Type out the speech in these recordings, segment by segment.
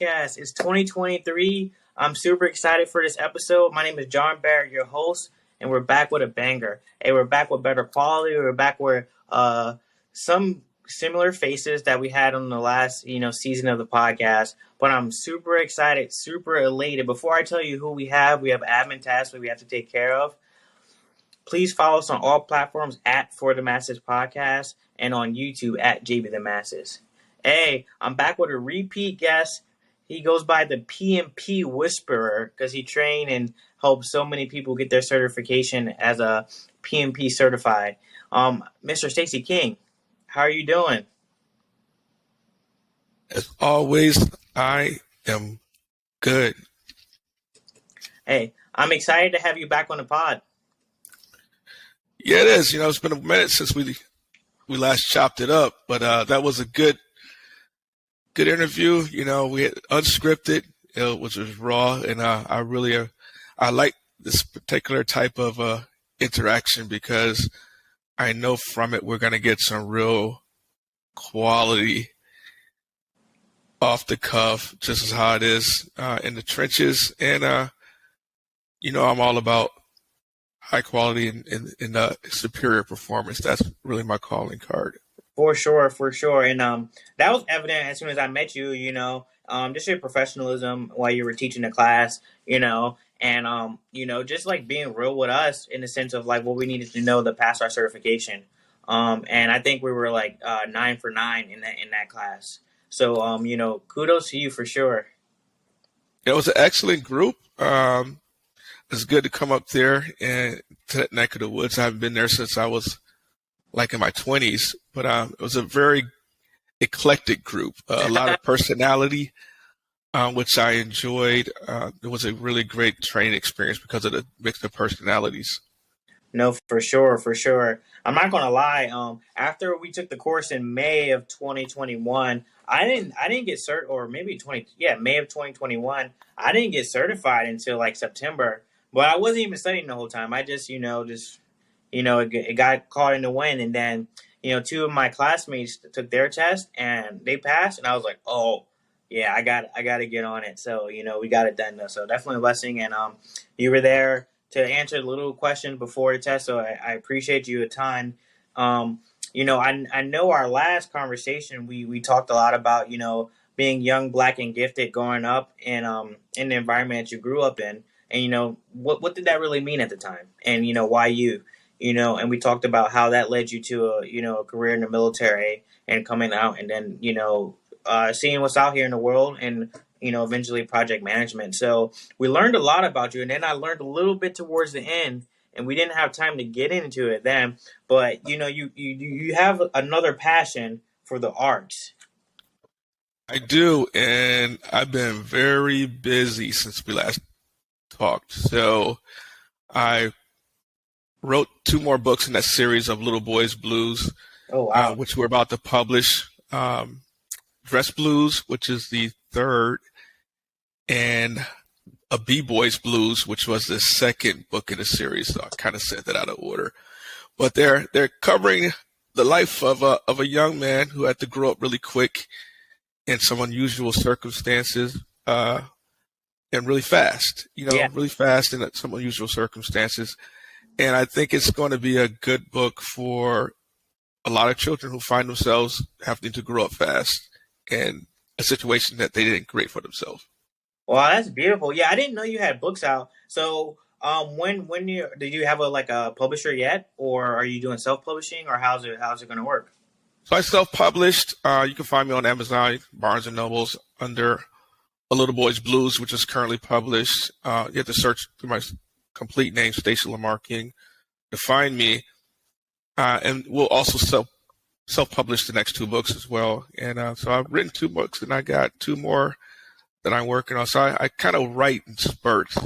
podcast. It's 2023. I'm super excited for this episode. My name is John Barrett, your host, and we're back with a banger. Hey, we're back with better quality. We're back with some similar faces that we had on the last, season of the podcast. But I'm super excited, super elated. Before I tell you who we have admin tasks that we have to take care of. Please follow us on all platforms at For the Masses Podcast and on YouTube at JB the Masses. Hey, I'm back with a repeat guest. He goes by the PMP Whisperer because he trained and helped so many people get their certification as a PMP certified. Mr. Stacy King, how are you doing? As always, I am good. Hey, I'm excited to have you back on the pod. Yeah, it is. It's been a minute since we last chopped it up, but that was a good interview. We had unscripted, which was raw, and I like this particular type of interaction because I know from it we're going to get some real quality off the cuff, just as how it is in the trenches. And I'm all about high quality and superior performance. That's really my calling card. For sure. And that was evident as soon as I met you, just your professionalism while you were teaching the class, and, just like being real with us in the sense of like what we needed to know to pass our certification. And I think we were like 9 for 9 in that class. So, kudos to you for sure. It was an excellent group. It's good to come up there and to that neck of the woods. I haven't been there since I was like in my 20s, but it was a very eclectic group, a lot of personality, which I enjoyed. It was a really great training experience because of the mix of personalities. No, for sure. I'm not gonna lie. After we took the course in May of 2021, I didn't get or maybe May of 2021. I didn't get certified until like September. But I wasn't even studying the whole time. I just, it got caught in the wind. And then, 2 of my classmates took their test and they passed. And I was like, oh, yeah, I got to get on it. So, we got it done. So definitely a blessing. And you were there to answer the little questions before the test. So I appreciate you a ton. I know our last conversation, we talked a lot about, being young, black, and gifted growing up in the environment that you grew up in. And, what did that really mean at the time? And, why you? And we talked about how that led you to a career in the military and coming out and then, seeing what's out here in the world and, eventually project management. So we learned a lot about you. And then I learned a little bit towards the end and we didn't have time to get into it then. But, you have another passion for the arts. I do. And I've been very busy since we last talked. So I wrote 2 more books in that series of Little Boys Blues, which we're about to publish. Dress Blues, which is the 3rd, and a B-Boys Blues, which was the 2nd book in the series. So I kind of said that out of order. But they're covering the life of a young man who had to grow up really quick in some unusual circumstances. And really fast, really fast in some unusual circumstances. And I think it's going to be a good book for a lot of children who find themselves having to grow up fast in a situation that they didn't create for themselves. Well, that's beautiful. Yeah, I didn't know you had books out. So did you have a publisher yet? Or are you doing self-publishing or how's it going to work? So I self-published. You can find me on Amazon, Barnes & Nobles under A Little Boys Blues, which is currently published. You have to search through my complete name, Stacy Lamar King, to find me. And we'll also self-publish the next 2 books as well. And so I've written 2 books, and I got 2 more that I'm working on. So I kind of write in spurts.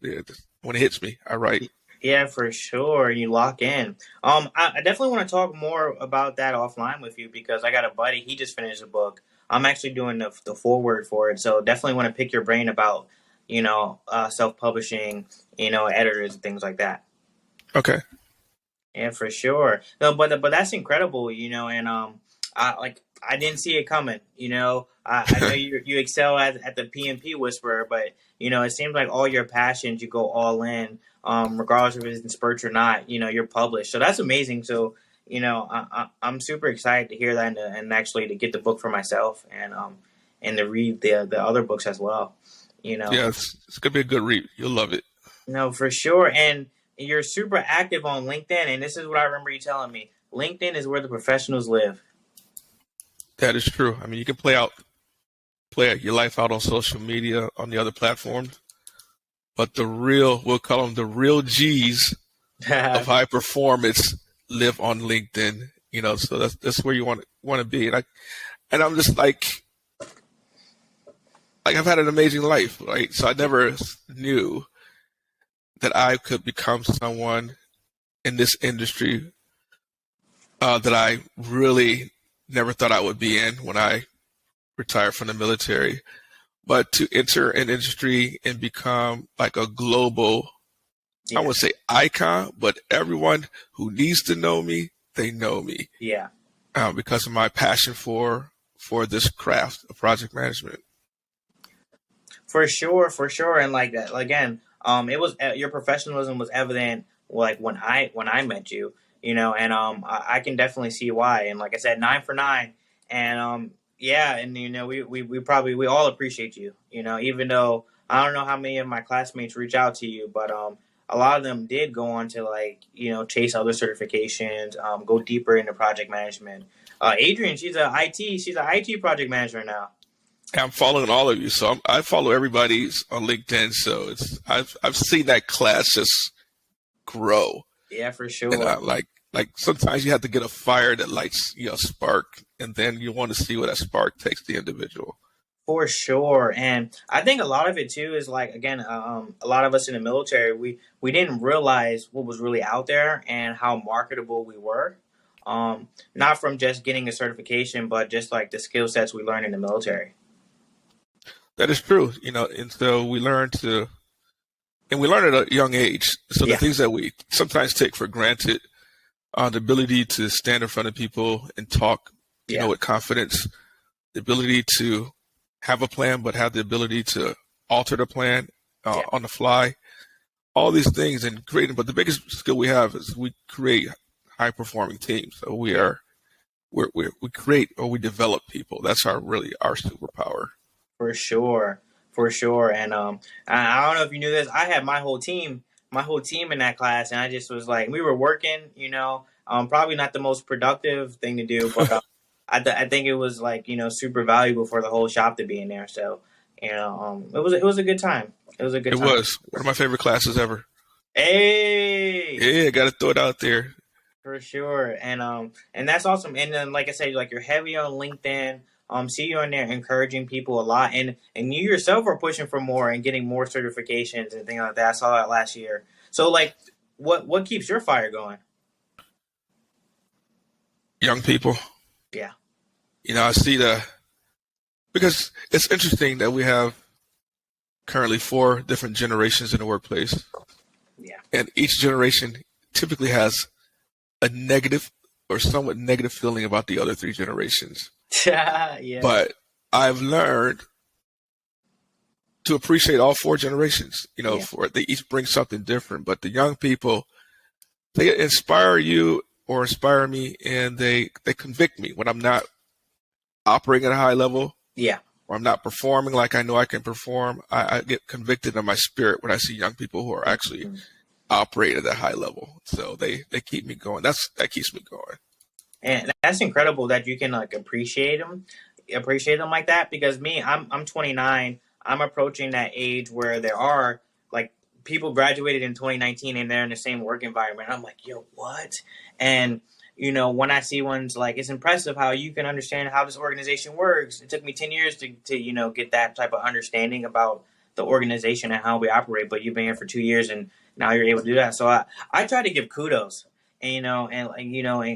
When it hits me, I write. Yeah, for sure. You lock in. I definitely want to talk more about that offline with you because I got a buddy. He just finished a book. I'm actually doing the foreword for it. So definitely want to pick your brain about, self-publishing, editors and things like that. Okay. Yeah, for sure. No, but that's incredible, and I I didn't see it coming. I know you excel at the PMP whisperer, but it seems like all your passions, you go all in, regardless if it's in spurts or not. You're published, so that's amazing. So I'm super excited to hear that and actually to get the book for myself and to read the other books as well. You know, Yeah, it's gonna be a good read. You'll love it. no, for sure. And you're super active on LinkedIn, and this is what I remember you telling me. LinkedIn is where the professionals live. That is true. I mean, you can play your life out on social media on the other platforms, but we'll call them the real G's of high performance live on LinkedIn. So that's where you want to be. And I'm just like I've had an amazing life, right? So I never knew that I could become someone in this industry that I really never thought I would be in when I retired from the military. But to enter an industry and become like a global, I Yeah, wouldn't say icon, but everyone who needs to know me, they know me yeah. because of my passion for this craft of project management. For sure, and like that again. It was your professionalism was evident, like when I met you, and I can definitely see why. And like I said, 9 for 9, and yeah, and we all appreciate you. Even though I don't know how many of my classmates reach out to you, but a lot of them did go on to like chase other certifications, go deeper into project management. Adrian, she's an IT project manager now. I'm following all of you, so I follow everybody's on LinkedIn. So I've seen that class just grow, Yeah, for and sure. I like sometimes you have to get a fire that lights a spark, and then you want to see where that spark takes the individual. For sure, and I think a lot of it too is like again, a lot of us in the military, we didn't realize what was really out there and how marketable we were. Not from just getting a certification, but just like the skill sets we learned in the military. That is true, and so we learn at a young age. So the Yeah, things that we sometimes take for granted, the ability to stand in front of people and talk, yeah, with confidence, the ability to have a plan, but have the ability to alter the plan yeah, on the fly, all these things and creating. But the biggest skill we have is we create high performing teams. So yeah. we create or we develop people. That's our superpower. For sure, for sure. And I don't know if you knew this. I had my whole team in that class, and I just was like, we were working. Probably not the most productive thing to do, but I think it was like super valuable for the whole shop to be in there. So it was a good time. It was a good It time. was one of my favorite classes ever. Hey, Yeah, got to throw it out there. for sure, and that's awesome. And then, like I said, like you're heavy on LinkedIn. See you on there encouraging people a lot, and you yourself are pushing for more and getting more certifications and things like that. I saw that last year. So, like, what keeps your fire going? Young people, Yeah, I see because it's interesting that we have currently 4 different generations in the workplace, yeah, and each generation typically has a negative or somewhat negative feeling about the other 3 generations. yeah, But I've learned to appreciate all 4 generations. yeah, For they each bring something different. But the young people, they inspire you or inspire me, and they convict me when I'm not operating at a high level yeah. or I'm not performing like I know I can perform. I get convicted in my spirit when I see young people who are actually Mhm. operating at that high level. So they keep me going. That keeps me going. And that's incredible that you can like appreciate them like that. Because me, I'm 29. I'm approaching that age where there are like people graduated in 2019 and they're in the same work environment. I'm like, yo, what? And when I see ones like it's impressive how you can understand how this organization works. It took me 10 years to get that type of understanding about the organization and how we operate. But you've been here for 2 years and now you're able to do that. So I try to give kudos and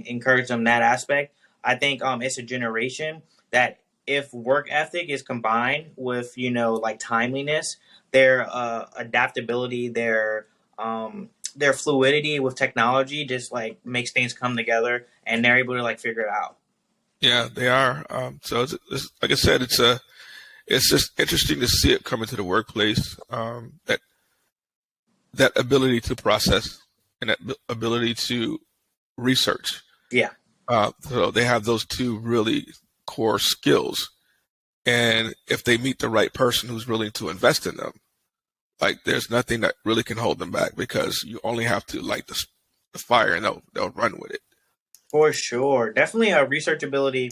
encourage them that aspect. I think it's a generation that if work ethic is combined with like timeliness, their adaptability, their fluidity with technology just like makes things come together and they're able to like figure it out. Yeah, they are. So it's like I said, it's just interesting to see it come into the workplace. That ability to process and that ability to research. Yeah, So they have those two really core skills. And if they meet the right person who's willing to invest in them, like there's nothing that really can hold them back because you only have to light the fire and they'll run with it. for sure. Definitely, researchability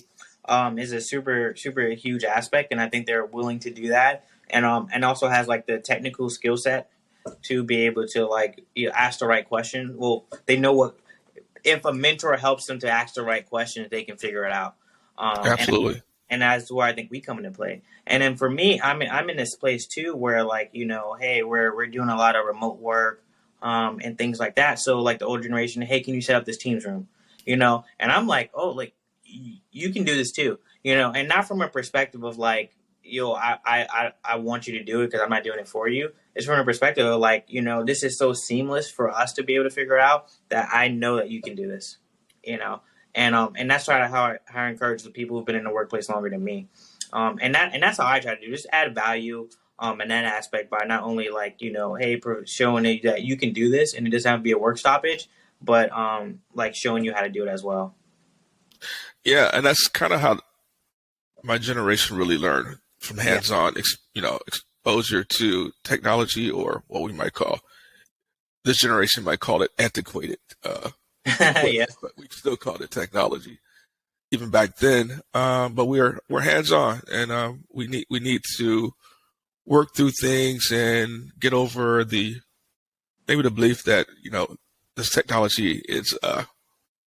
is a super huge aspect, and I think they're willing to do that, and also has like the technical skill set to be able to like ask the right question. Well, they know what if a mentor helps them to ask the right questions, they can figure it out. And Absolutely. that's where I think we come into play. And then for me, I'm in this place too where like hey, we're doing a lot of remote work, and things like that. So like the older generation, hey, can you set up this Teams room? And I'm like, oh, like you can do this too, and not from a perspective of like, I want you to do it because I'm not doing it for you. It's from a perspective of like, this is so seamless for us to be able to figure out that I know that you can do this, and that's sort of how I encourage the people who've been in the workplace longer than me, and that's how I try to do, just add value, in that aspect by not only like hey, showing that you can do this and it doesn't have to be a work stoppage, but like showing you how to do it as well. Yeah, and that's kind of how my generation really learned from Yeah. hands-on, exposure to technology, or what we might call this generation might call it antiquated Yeah. equipment, but we still call it technology even back then. But we're hands-on, and we need to work through things and get over maybe the belief that this technology is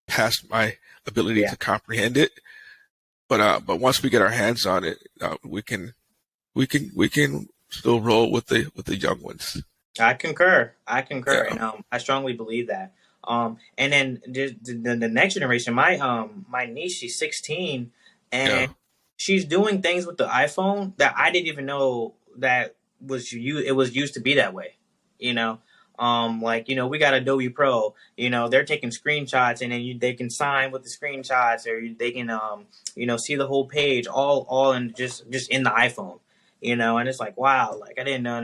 past my ability Yeah. to comprehend it. But once we get our hands on it, we can still roll with the young ones. I concur, Yeah, and I strongly believe that. And then the next generation, my niece, she's 16, and yeah, she's doing things with the iPhone that I didn't even know that it was used to be that way. You know, like we got Adobe Pro. They're taking screenshots, and then they can sign with the screenshots, or they can see the whole page all in just in the iPhone. And it's like, wow, like I didn't know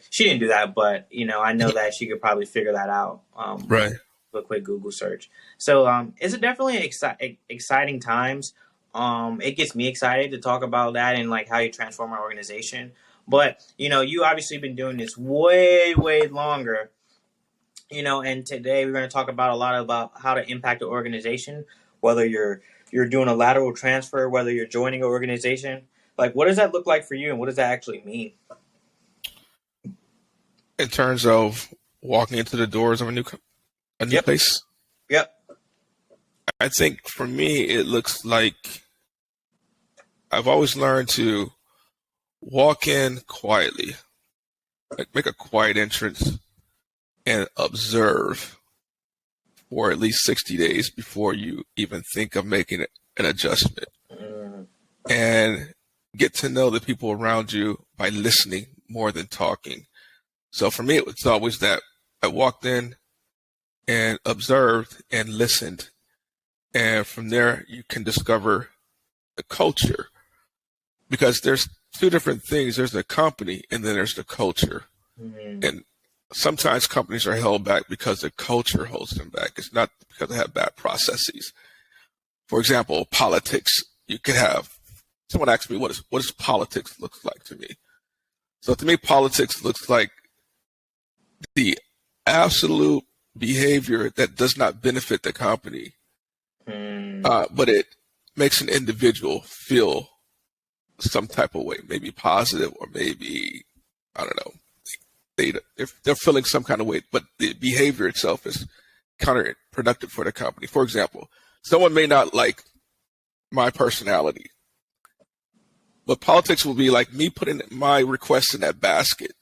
she didn't do that, but I know that she could probably figure that out, right. with a quick Google search. So it's definitely exciting times. It gets me excited to talk about that and like how you transform our organization. But you obviously been doing this way longer. And today we're going to talk about a lot about how to impact the organization, whether you're doing a lateral transfer, whether you're joining an organization. Like, what does that look like for you, and what does that actually mean? In terms of walking into the doors of a new Yep. place, Yep. I think for me it looks like I've always learned to walk in quietly, like make a quiet entrance, and observe for at least 60 days before you even think of making an adjustment, Mm, and get to know the people around you by listening more than talking. So for me, it's always that I walked in and observed and listened. And from there, you can discover the culture, because there's two different things. There's the company and then there's the culture. mm, And sometimes companies are held back because the culture holds them back. It's not because they have bad processes. For example, politics. You could have someone ask me, what does politics look like to me? So to me, politics looks like the absolute behavior that does not benefit the company, mm, but it makes an individual feel some type of way, maybe positive or maybe, I don't know, they're feeling some kind of way, but the behavior itself is counterproductive for the company. For example, someone may not like my personality, but politics will be like me putting my request in that basket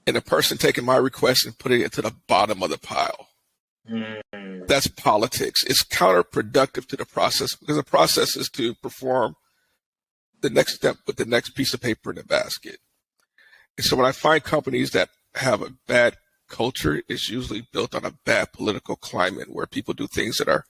and the person taking my request and putting it to the bottom of the pile. mm. That's politics. It's counterproductive to the process, because the process is to perform the next step with the next piece of paper in the basket. And so when I find companies that have a bad culture, it's usually built on a bad political climate where people do things that are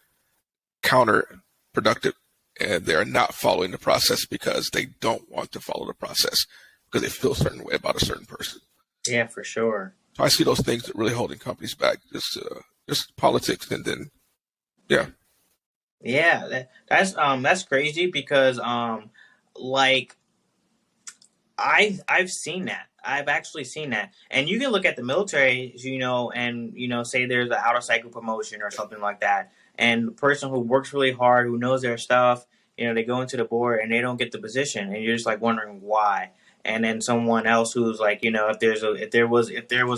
counterproductive and they're not following the process because they don't want to follow the process because they feel a certain way about a certain person. Yeah, for sure. So I see those things that really holding companies back, just politics, and then yeah. Yeah, that's crazy because like I've seen that. I've actually seen that. And you can look at the military, and say there's an outer cycle promotion or something like that. And the person who works really hard, who knows their stuff, they go into the board and they don't get the position, and you're just like wondering why. And then someone else who's like, if there was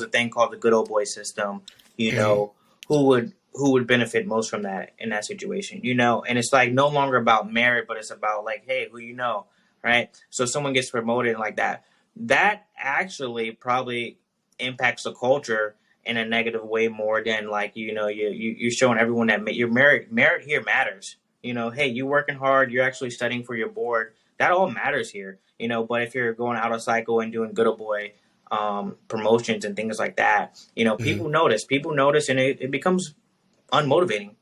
a thing called the good old boy system, Mhm. who would benefit most from that in that situation, And it's like no longer about merit, but it's about like, hey, who right? So someone gets promoted like that. That actually probably impacts the culture in a negative way more than like you're showing everyone that your merit here matters. Hey, you working hard, you're actually studying for your board. That all matters here. But if you're going out of cycle and doing good old boy promotions and things like that, Mhm. people notice, and it becomes unmotivating.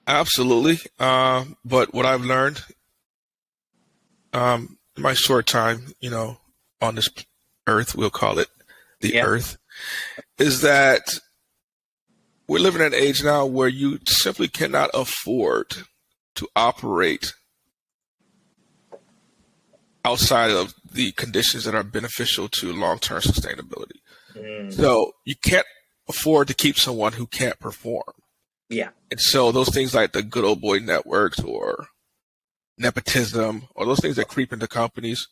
Absolutely. But what I've learned in my short time, on this earth, we'll call it the Yeah. earth, is that we're living in an age now where you simply cannot afford to operate outside of the conditions that are beneficial to long-term sustainability. Mm. So you can't afford to keep someone who can't perform. Yeah. And so those things like the good old boy networks or nepotism or those things that creep into companies,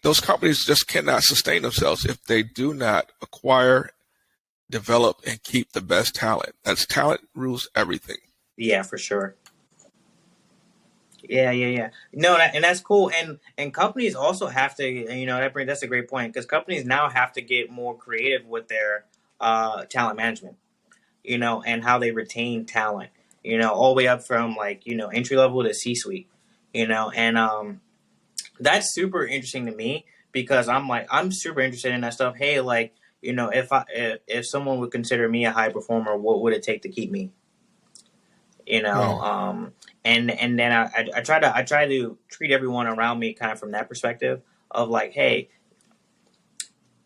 those companies just cannot sustain themselves if they do not acquire, develop, and keep the best talent. That's talent rules everything. Yeah, for sure. Yeah. No, and that's cool. And companies also have to, that's a great point because companies now have to get more creative with their talent management, and how they retain talent, all the way up from like entry level to C suite, and that's super interesting to me because I'm super interested in that stuff. Hey, like if someone would consider me a high performer, what would it take to keep me? you know Mm. um and then I try to treat everyone around me kind of from that perspective of like, hey,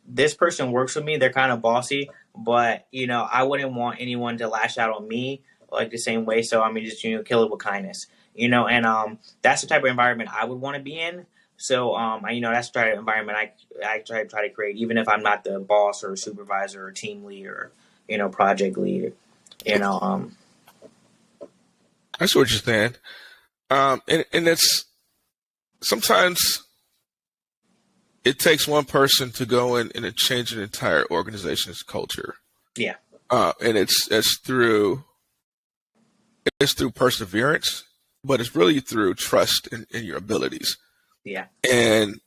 this person works with me, they're kind of bossy, but I wouldn't want anyone to lash out on me like the same way, so I mean just kill it with kindness, and that's the type of environment I would want to be in. So that's the type of environment I try to create, even if I'm not the boss or supervisor or team lead or project lead. you know um I see what you're saying. And it's sometimes it takes one person to go in and to change an entire organization's culture. yeah. And it's through perseverance, but it's really through trust in your abilities. Yeah. And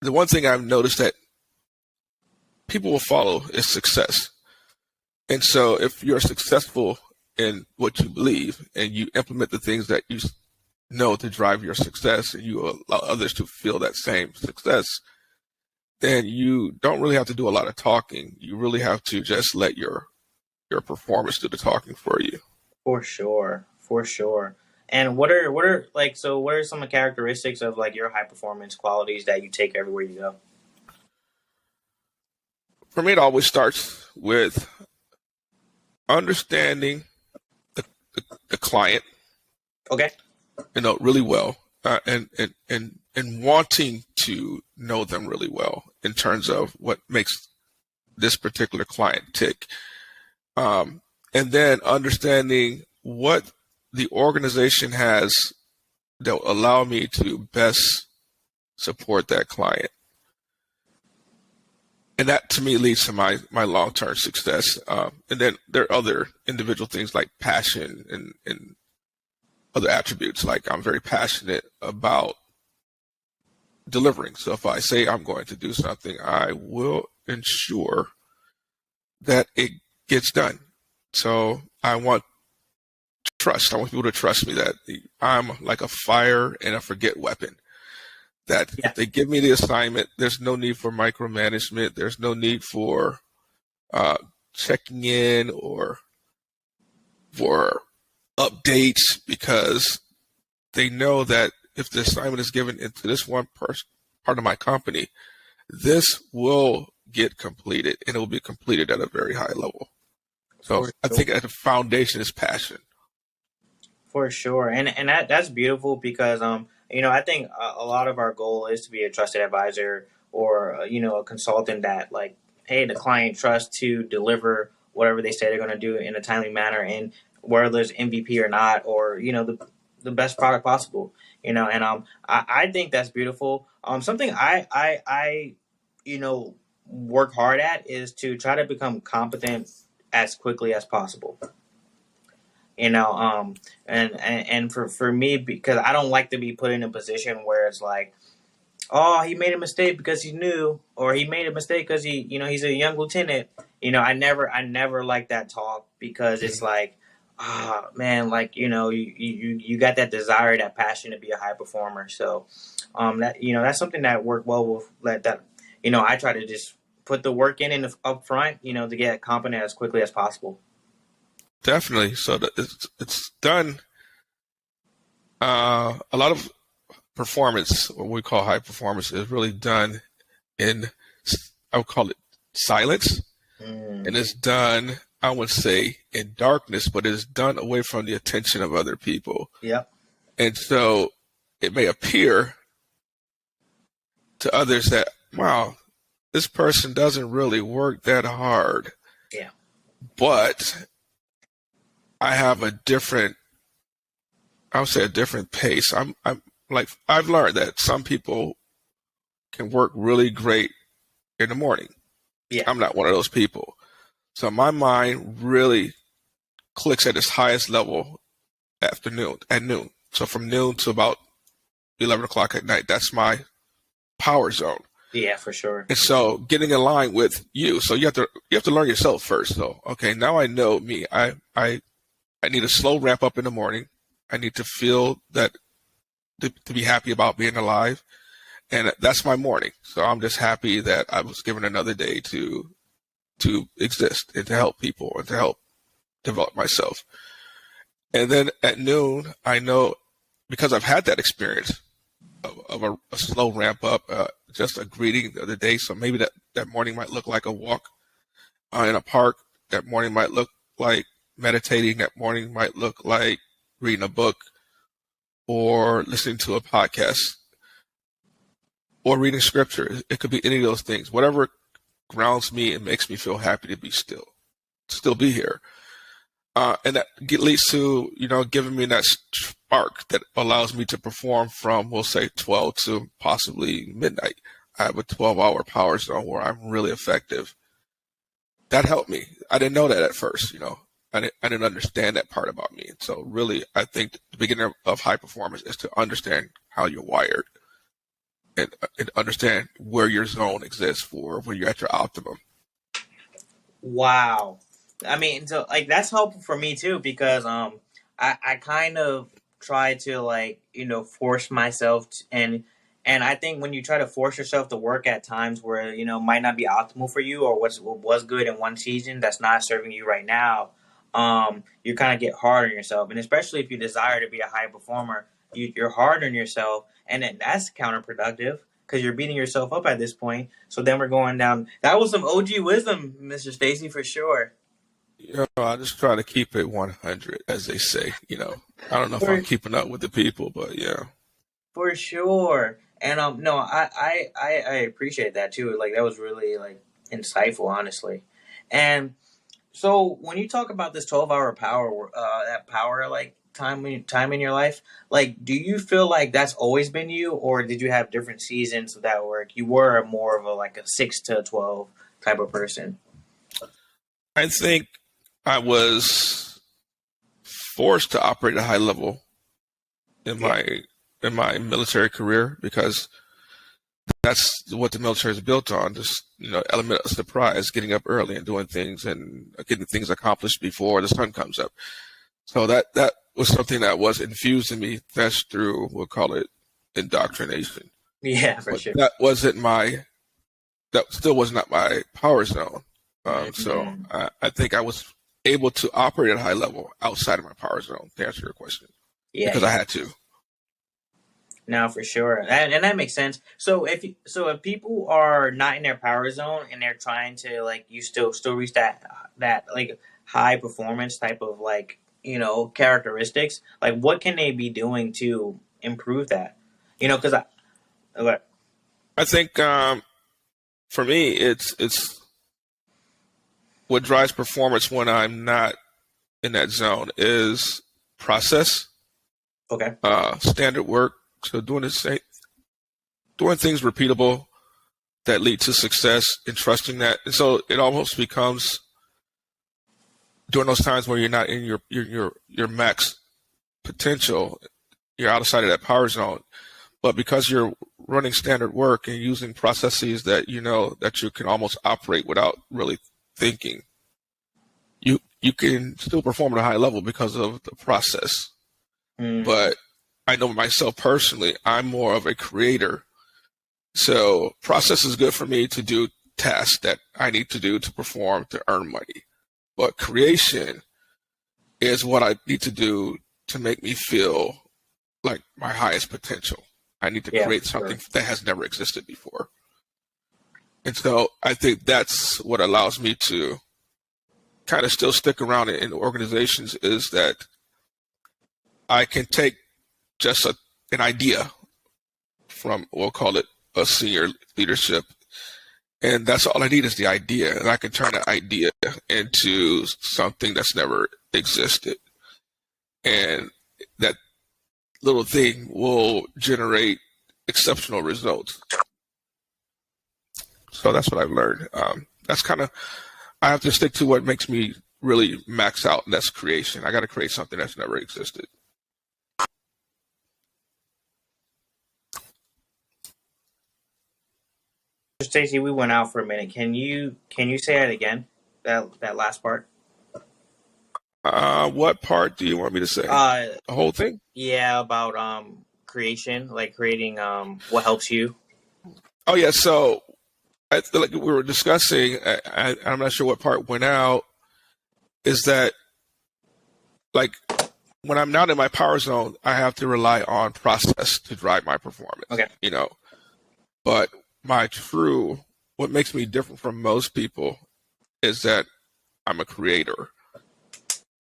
the one thing I've noticed that people will follow is success. And so if you're successful in what you believe and you implement the things that you know to drive your success and you allow others to feel that same success, then you don't really have to do a lot of talking. You really have to just let your performance do the talking for you. For sure, for sure. And what are some of the characteristics of like your high performance qualities that you take everywhere you go? For me, it always starts with understanding the client, Okay. really well, and wanting to know them really well in terms of what makes this particular client tick, and then understanding what the organization has that will allow me to best support that client. And that to me leads to my long term success. And then there are other individual things like passion and other attributes. Like I'm very passionate about delivering. So if I say I'm going to do something, I will ensure that it gets done. So I want trust. I want people to trust me that I'm like a fire and a forget weapon. That Yeah. if they give me the assignment, there's no need for micromanagement. There's no need for uh, checking in or for updates because they know that if the assignment is given into this one part of my company, this will get completed and it will be completed at a very high level. So For I sure. think at the foundation is passion. For sure, and that's beautiful because I think a lot of our goal is to be a trusted advisor or a consultant that like, hey, the client trusts to deliver whatever they say they're going to do in a timely manner, and whether there's MVP or not, or the best product possible. And I think that's beautiful. Something I work hard at is to try to become competent as quickly as possible. And for me, because I don't like to be put in a position where it's like, oh, he made a mistake because he's new, or he made a mistake because he's a young lieutenant. I never like that talk, because it's Mhm. like, ah, man, like you got that desire, that passion to be a high performer. So that's something that worked well with I try to just put the work in the up front, to get competent as quickly as possible. Definitely. So that it's done. A lot of performance, what we call high performance, is really done in, I would call it silence, and Mm, it's done, I would say, in darkness, but it's done away from the attention of other people. yep. And so it may appear to others that, wow, this person doesn't really work that hard, Yeah. but I have a different, I would say a different pace. I'm like, I've learned that some people can work really great in the morning. Yeah. I'm not one of those people. So my mind really clicks at its highest level at noon. So from noon to about 11 o'clock at night, that's my power zone. Yeah, for sure. And so getting in line with you, so you have to learn yourself first. So okay, now I know me. I need a slow ramp up in the morning. I need to feel that to be happy about being alive, and that's my morning. So I'm just happy that I was given another day to exist and to help people and to help develop myself. And then at noon, I know, because I've had that experience of a slow ramp up, just a greeting the other day. So maybe that morning might look like a walk in a park. That morning might look like meditating. That morning might look like reading a book or listening to a podcast or reading scripture. It could be any of those things. Whatever grounds me and makes me feel happy to be still be here. And that leads to, giving me that spark that allows me to perform from, we'll say, 12 to possibly midnight. I have a 12-hour power zone where I'm really effective. That helped me. I didn't know that at first, I didn't understand that part about me. And so really, I think the beginning of high performance is to understand how you're wired and understand where your zone exists for when you're at your optimum. Wow. I mean, so like that's helpful for me too, because I kind of try to like force myself and I think when you try to force yourself to work at times where might not be optimal for you, or what was good in one season that's not serving you right now, you kind of get hard on yourself, and especially if you desire to be a high performer, you're hard on yourself, and then that's counterproductive because you're beating yourself up at this point. So then we're going down. That was some OG wisdom, Mr. Stacy, for sure. I just try to keep it 100, as they say. I don't know if I'm For keeping up with the people, but yeah. for sure. And no, I appreciate that too. Like that was really like insightful, honestly. And so when you talk about this 12-hour power, that power like time in your life, like do you feel like that's always been you, or did you have different seasons of that work? You were more of a like a 6 to 12 type of person. I think I was forced to operate at a high level in Yeah. my military career because that's what the military is built on. Just element of surprise, getting up early and doing things and getting things accomplished before the sun comes up. So that was something that was infused in me. That's through, we'll call it indoctrination. Yeah, for But sure. that still was not my power zone. So Mhm. I think I was able to operate at a high level outside of my power zone, to answer your question, Yeah, because I yeah. had to. No, for sure, and that makes sense. So if people are not in their power zone and they're trying to like you still reach that like high performance type of like characteristics, like what can they be doing to improve that? Because okay, I think for me, it's what drives performance when I'm not in that zone is process, okay, standard work. So doing things repeatable that lead to success and trusting that. And so it almost becomes during those times where you're not in your max potential, you're outside of that power zone. But because you're running standard work and using processes that you know that you can almost operate without really thinking, you can still perform at a high level because of the process. mm, But I know myself personally, I'm more of a creator. So process is good for me to do tasks that I need to do to perform to earn money. But creation is what I need to do to make me feel like my highest potential. I need to yeah, create for something sure. that has never existed before. And so I think that's what allows me to kind of still stick around in organizations is that I can take just an idea from, we'll call it a senior leadership, and that's all I need is the idea. And I can turn that idea into something that's never existed. And that little thing will generate exceptional results. So that's what I've learned. That's kind of, I have to stick to what makes me really max out, and that's creation. I got to create something that's never existed. Stacy, we went out for a minute. Can you say that again? That last part. What part do you want me to say? Uh, The whole thing? yeah, about creation, like creating what helps you. Oh yeah. So I feel like we were discussing. I'm not sure what part went out. Is that like when I'm not in my power zone, I have to rely on process to drive my performance. Okay. But what makes me different from most people is that I'm a creator.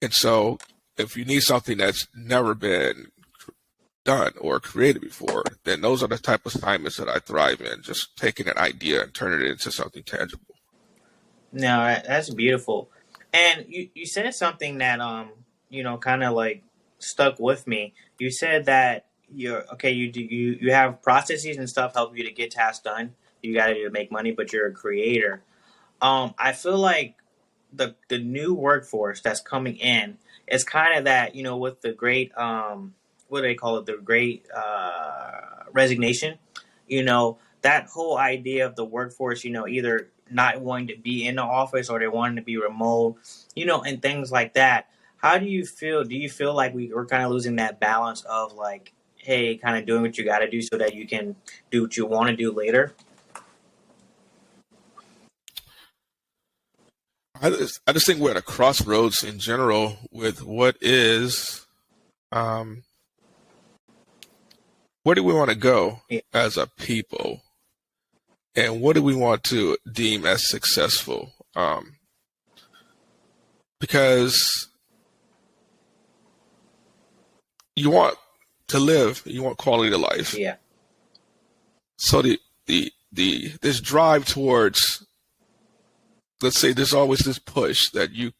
And so if you need something that's never been done or created before, then those are the type of assignments that I thrive in, just taking an idea and turning it into something tangible. No, that's beautiful. And you said something that kind of like stuck with me. You said that you're okay. You have processes and stuff help you to get tasks done. You got to do to make money, but you're a creator. I feel like the new workforce that's coming in is kind of that with the great what do they call it, the great resignation. That whole idea of the workforce, either not wanting to be in the office or they wanting to be remote, and things like that. How do you feel? Do you feel like we're kind of losing that balance of like, hey, kind of doing what you got to do so that you can do what you want to do later? I just think we're at a crossroads in general with um, where do we want to go Yeah, as a people, and what do we want to deem as successful? Because you want to live, you want quality of life. yeah, So the this drive towards, let's say, there's always this push that you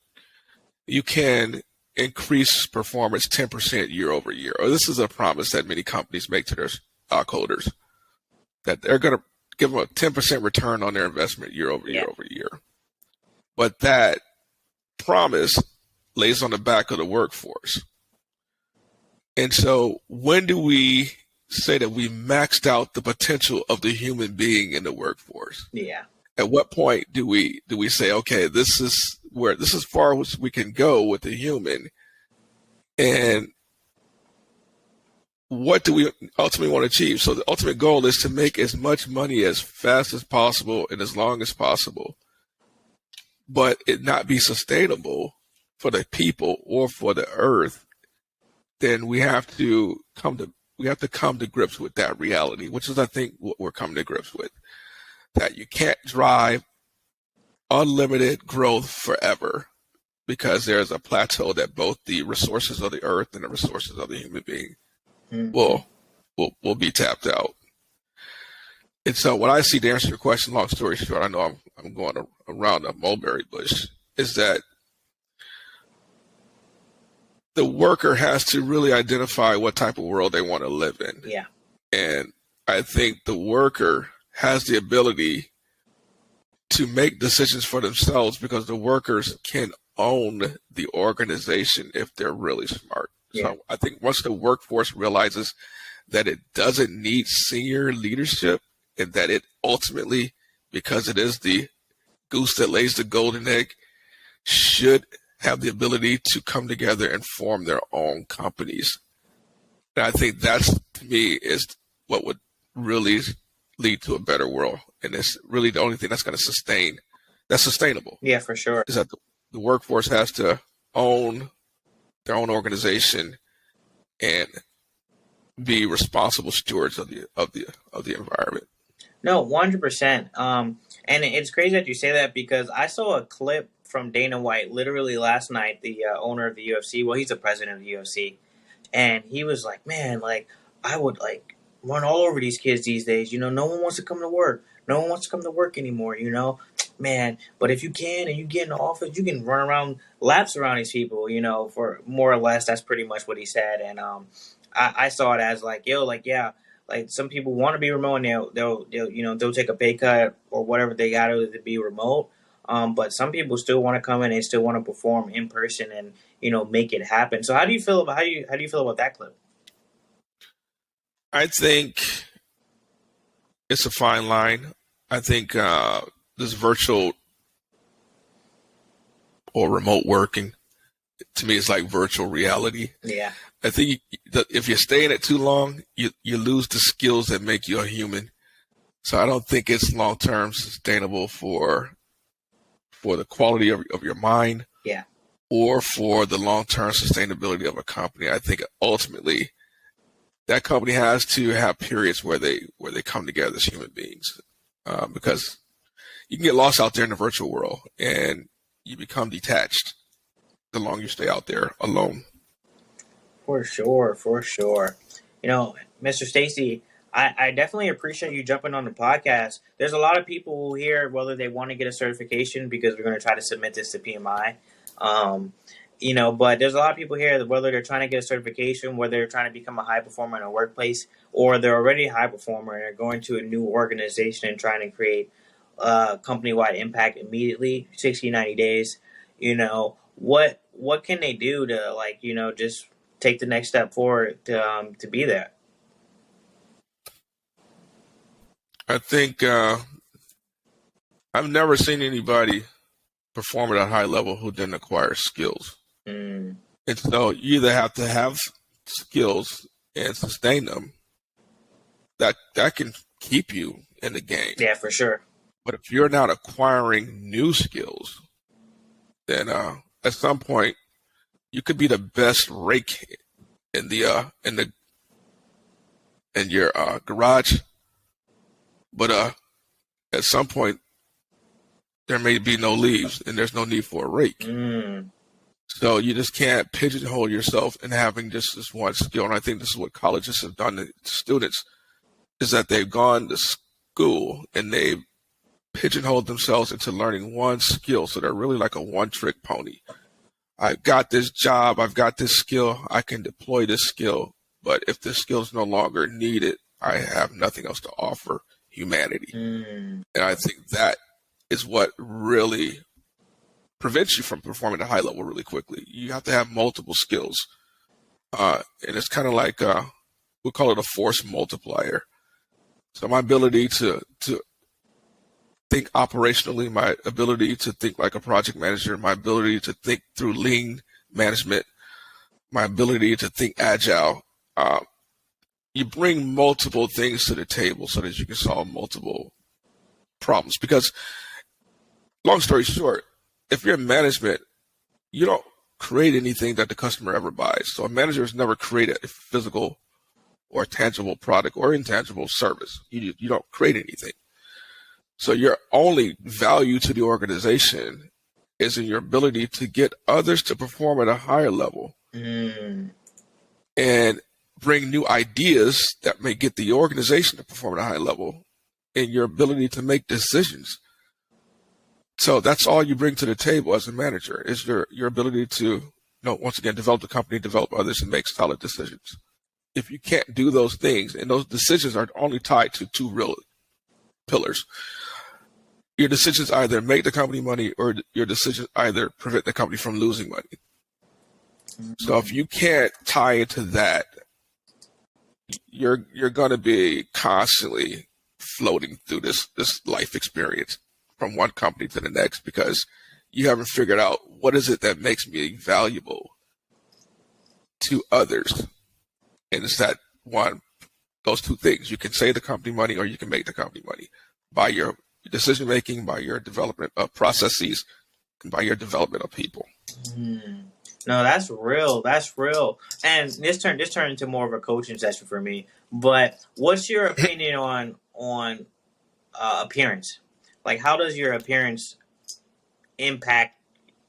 can increase performance 10% year over year. Or this is a promise that many companies make to their stockholders that they're going to give them a 10% return on their investment year over year yeah, over year. But that promise lays on the back of the workforce. And so when do we say that we maxed out the potential of the human being in the workforce? yeah. At what point do we say, okay, this is as far as we can go with the human, and what do we ultimately want to achieve? So the ultimate goal is to make as much money as fast as possible and as long as possible, but it not be sustainable. for the people or for the earth, then we have to come to grips with that reality, which is, I think, what we're coming to grips with. That you can't drive unlimited growth forever, because there's a plateau that both the resources of the earth and the resources of the human being will be tapped out. And so what I see, to answer your question, long story short, I know I'm going around a mulberry bush, is that the worker has to really identify what type of world they want to live in. Yeah. And I think the worker has the ability to make decisions for themselves, because the workers can own the organization if they're really smart. Yeah. So I think once the workforce realizes that it doesn't need senior leadership, and that it ultimately, because it is the goose that lays the golden egg, should have the ability to come together and form their own companies. And I think that's, to me, is what would really lead to a better world. And it's really the only thing that's going to that's sustainable. Yeah, for sure. Is that the workforce has to own their own organization and be responsible stewards of the environment. No, 100%. And it's crazy that you say that, because I saw a clip from Dana White literally last night, the owner of the UFC. Well, he's the president of the UFC, and he was like, "Man, like I would like run all over these kids these days. You know, no one wants to come to work. No one wants to come to work anymore. You know, man. But if you can and you get in the office, you can run around laps around these people. You know, for more or less, that's pretty much what he said. And I saw it as like, yo, like yeah." Like some people want to be remote, and they'll take a pay cut or whatever they got to be remote. But some people still want to come in and still want to perform in person and make it happen. So how do you feel about how do you feel about that clip? I think it's a fine line. I think this virtual or remote working, to me, is like virtual reality. Yeah. I think if you stay in it too long, you lose the skills that make you a human. So I don't think it's long-term sustainable for the quality of your mind. Yeah. Or for the long-term sustainability of a company. I think ultimately that company has to have periods where they come together as human beings, because you can get lost out there in the virtual world and you become detached the longer you stay out there alone. For sure. Mr. Stacy, I definitely appreciate you jumping on the podcast. There's a lot of people here, whether they want to get a certification, because we're going to try to submit this to PMI. But there's a lot of people here that whether they're trying to get a certification, whether they're trying to become a high performer in a workplace, or they're already a high performer and are going to a new organization and trying to create company-wide impact immediately, 60, 90 days, what can they do to just take the next step forward to be there? I think I've never seen anybody perform at a high level who didn't acquire skills. And so you either have to have skills and sustain them that can keep you in the game. Yeah, for sure. But if you're not acquiring new skills, then at some point you could be the best rake in your garage, but at some point there may be no leaves and there's no need for a rake. So you just can't pigeonhole yourself in having just this one skill. And I think this is what colleges have done to students, is that they've gone to school and they've pigeonholed themselves into learning one skill. So they're really like a one-trick pony. I've got this job, I've got this skill, I can deploy this skill. But if this skill is no longer needed, I have nothing else to offer humanity. And I think that is what really prevents you from performing at a high level really quickly. You have to have multiple skills. And it's kind of like, we call it a force multiplier. So my ability to think operationally, my ability to think like a project manager, my ability to think through lean management, my ability to think agile, you bring multiple things to the table so that you can solve multiple problems. Because long story short, if you're in management, you don't create anything that the customer ever buys. So a manager has never created a physical or tangible product or intangible service. You don't create anything. So your only value to the organization is in your ability to get others to perform at a higher level and bring new ideas that may get the organization to perform at a high level, and your ability to make decisions. So that's all you bring to the table as a manager is your ability to, once again, develop the company, develop others, and make solid decisions. If you can't do those things, and those decisions are only tied to two real pillars, your decisions either make the company money or your decisions either prevent the company from losing money. So if you can't tie into that, you're going to be constantly floating through this life experience from one company to the next because you haven't figured out what is it that makes me valuable to others. And it's that those two things. You can save the company money or you can make the company money by your decision making, by your development of processes, and by your development of people. No, that's real. That's real. And this turned into more of a coaching session for me. But what's your opinion on appearance? Like, how does your appearance impact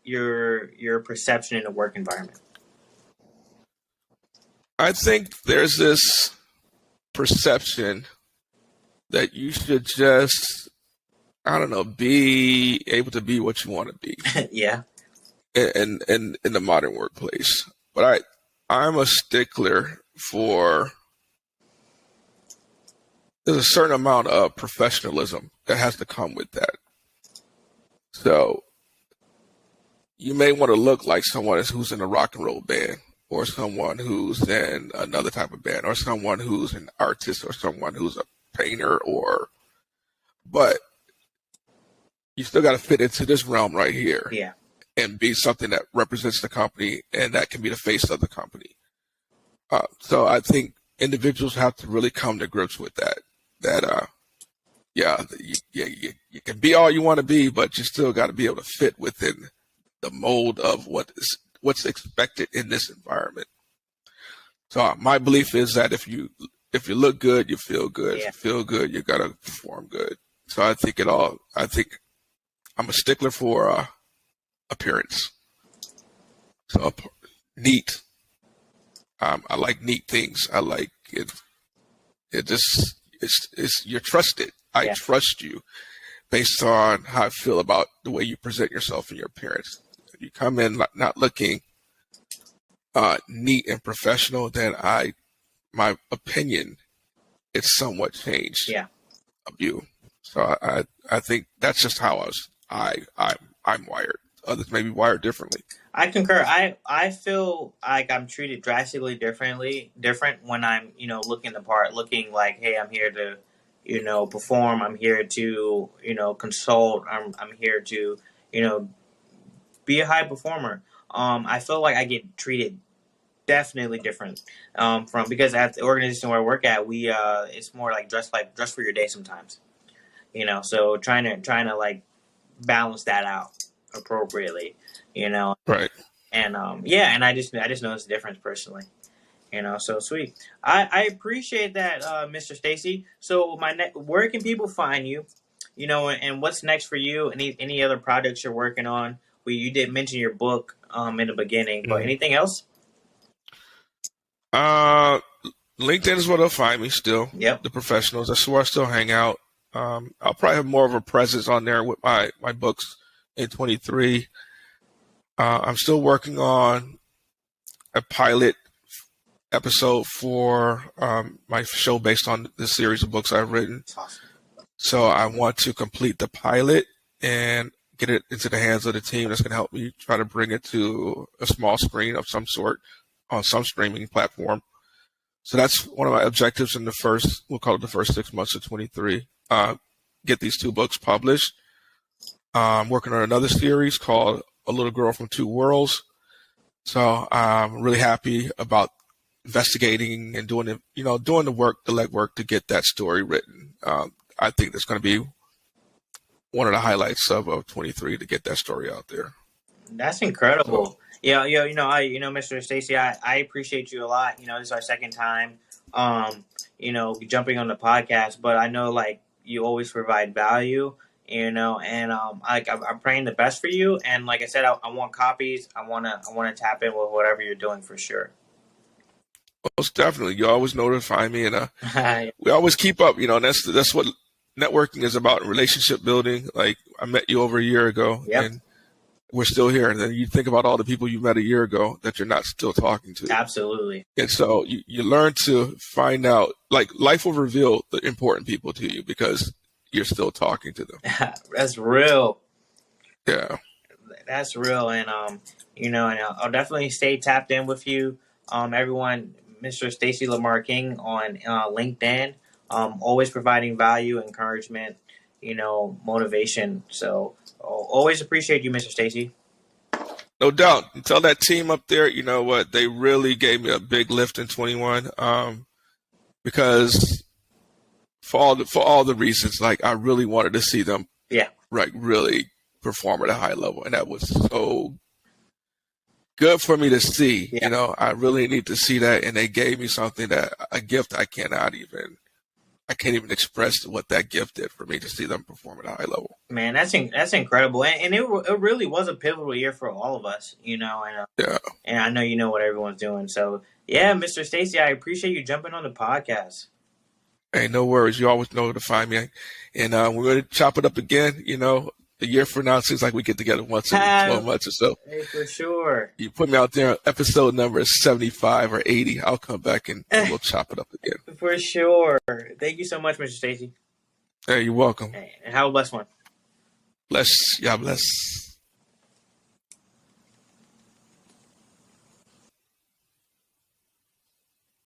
your perception in the work environment? I think there's this perception that you should just, be able to be what you want to be. Yeah. In the modern workplace. But I'm a stickler for there's a certain amount of professionalism that has to come with that. So you may want to look like someone who's in a rock and roll band, or someone who's in another type of band, or someone who's an artist, or someone who's a painter, but you still got to fit into this realm right here. Yeah. And be something that represents the company and that can be the face of the company. So I think individuals have to really come to grips with that. You can be all you want to be, but you still got to be able to fit within the mold of what's expected in this environment. So my belief is that if you look good, you feel good. Yeah. If you feel good, you got to perform good. So I think I'm a stickler for appearance. So neat. I like neat things. I like it. It's you're trusted. I trust you based on how I feel about the way you present yourself and your appearance. If you come in not looking neat and professional, then my opinion is somewhat changed of you. So I think that's just how I'm wired. Others may be wired differently. I concur. I feel like I'm treated drastically different when I'm, looking the part, looking like, hey, I'm here to, perform. I'm here to, consult. I'm here to, be a high performer. I feel like I get treated definitely different because at the organization where I work at, we it's more like dress for your day sometimes. So trying to like balance that out appropriately, Right. And and I just noticed the difference personally, so sweet. I appreciate that, Mr. Stacy. So where can people find you, and what's next for you? Any other projects you're working on? You did mention your book in the beginning, but anything else? LinkedIn is where they'll find me still. Yep. The professionals. That's where I still hang out. I'll probably have more of a presence on there with my books in 23. I'm still working on a pilot episode for my show based on the series of books I've written. Awesome. So I want to complete the pilot and get it into the hands of the team that's going to help me try to bring it to a small screen of some sort on some streaming platform. So that's one of my objectives in we'll call it the first 6 months of 23. Get these 2 books published. I'm working on another series called A Little Girl from Two Worlds. So I'm really happy about investigating and doing the work, the legwork to get that story written. I think that's going to be one of the highlights of 23 to get that story out there. That's So, incredible. Yeah, Mr. Stacy, I appreciate you a lot. This is our second time, um, jumping on the podcast, but I know like you always provide value, and I'm praying the best for you. And like I said, I want copies. I wanna tap in with whatever you're doing for sure. most definitely, you always notify me, and we always keep up. And that's what networking is about, relationship building. Like I met you over a year ago, Yep, and we're still here. And then you think about all the people you met a year ago that you're not still talking to. absolutely. And so you learn to find out, like life will reveal the important people to you because you're still talking to them. That's real. Yeah. That's real, and and I'll definitely stay tapped in with you, everyone. Mr. Stacy Lamar King on LinkedIn, always providing value, encouragement, motivation. So always appreciate you, Mr. Stacy. No doubt. And tell that team up there, you know what, they really gave me a big lift in 21, because for all the reasons, like I really wanted to see them Yeah, like really perform at a high level, and that was so good for me to see. yeah, I really need to see that, and they gave me something, that a gift I can't even express what that gift did for me to see them perform at a high level. man, that's incredible, and it really was a pivotal year for all of us, Yeah. and I know you know what everyone's doing. So yeah, Mr. Stacy, I appreciate you jumping on the podcast. Hey, no worries. You always know where to find me. And we're going to chop it up again. A year from now, it seems like we get together once every 12 months or so. Hey, for sure. You put me out there, episode number is 75 or 80. I'll come back and we'll chop it up again. For sure. Thank you so much, Mr. Stacy. Hey, you're welcome. Hey, and have a blessed one. Bless. Yeah, bless.